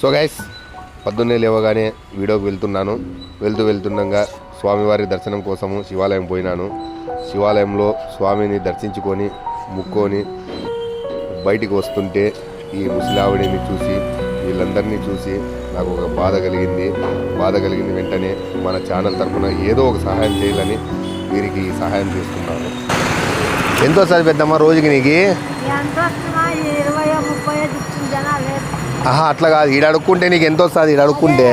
So guys పొద్దున్నే లేవగానే వీడియోకి వెళ్తుండగా స్వామివారి దర్శనం కోసము శివాలయం పోయినాను. శివాలయంలో స్వామిని దర్శించుకొని ముక్కొని బయటికి వస్తుంటే ఈ ముసలావిడిని చూసి వీళ్ళందరినీ చూసి నాకు ఒక బాధ కలిగింది. వెంటనే మన ఛానల్ తరఫున ఏదో ఒక సహాయం చేయాలని వీరికి సహాయం చేస్తున్నాను. ఎంతో సార్ పెద్దమ్మ రోజుకి నీకు? అట్లా కాదు, ఈడ అడుక్కుంటే నీకు ఎంత వస్తుంది? ఈడ అడుక్కుంటే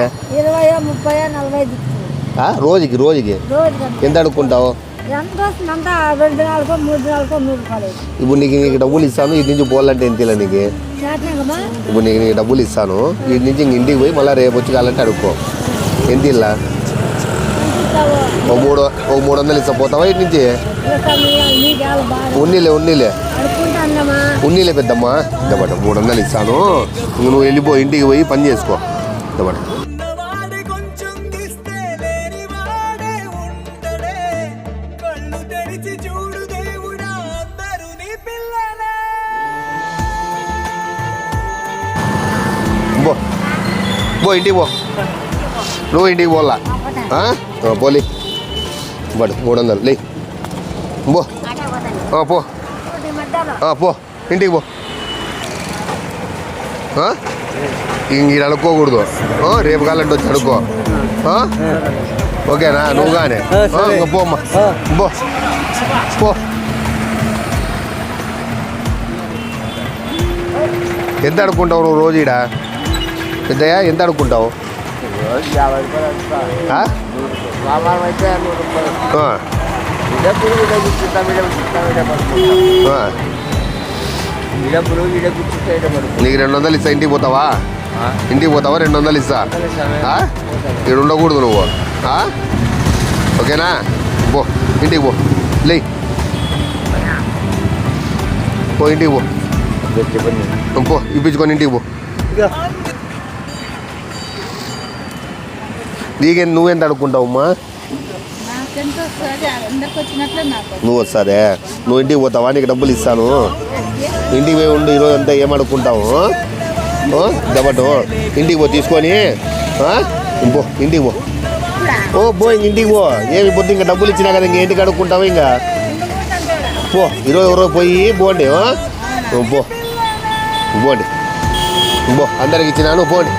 రోజుకి ఎంత అడుక్కుంటావు? ఇప్పుడు నీకు డబ్బులు ఇస్తాను, ఇటు నుంచి పోవాలంటే ఎంత ఇలా నీకు? ఇప్పుడు నీకు డబ్బులు ఇస్తాను, ఇటు నుంచి ఇంటికి పోయి మళ్ళీ రేపు వచ్చి కావాలంటే అడుక్కో. ఎంత ఇలా? ఒక 300 ఇస్తా, పోతావా ఇటు నుంచి? ఉన్నీలే పెద్దమ్మా, ఇదమాట 300 ఇస్తాను, నువ్వు వెళ్ళిపో, ఇంటికి పోయి పని చేసుకో. ఇదమాట పో ఇంటికి పో, నువ్వు ఇంటికి పోలా పోలే బట్ 300 లే పో పో ఇంటికి పో. ఇంక అడుక్కోకూడదు, రేపు కాలంటే వచ్చి అడుక్కో. ఓకేనా? నువ్వు కానీ పోమ్మా, పో. ఎంత అడుక్కుంటావు నువ్వు రోజు? ఈడ పెద్దయ్యా ఎంత అడుక్కుంటావు? నీకు 200 ఇస్తా, ఇంటికి పోతావా? 200 ఇస్తా, ఇక్కడ ఉండకూడదు నువ్వు. ఓకేనా? పో ఇంటికి పో, లే పో ఇంటికి పో, ఇప్పించుకొని ఇంటికి పో. నీకేం నువ్వెంత అడుక్కుంటావు అమ్మా? నువ్వు వస్తాదే, నువ్వు ఇంటికి పోతావా? నీకు డబ్బులు ఇస్తాను, ఇంటికి పోయి ఉండి ఈరోజు అంతా ఏం అడుక్కుంటావు? దబట్టు ఇంటికి పో, తీసుకొని పో ఇంటికి పో. పో ఇంటికి పో. ఏమి పొద్దు ఇంకా డబ్బులు ఇచ్చినా కదా, ఇంక ఇంటికి అడుక్కుంటావు? ఇంకా పో, ఈరోజు ఎవరో పోయి పోండి, పోండి అందరికి ఇచ్చినాను, పోండి.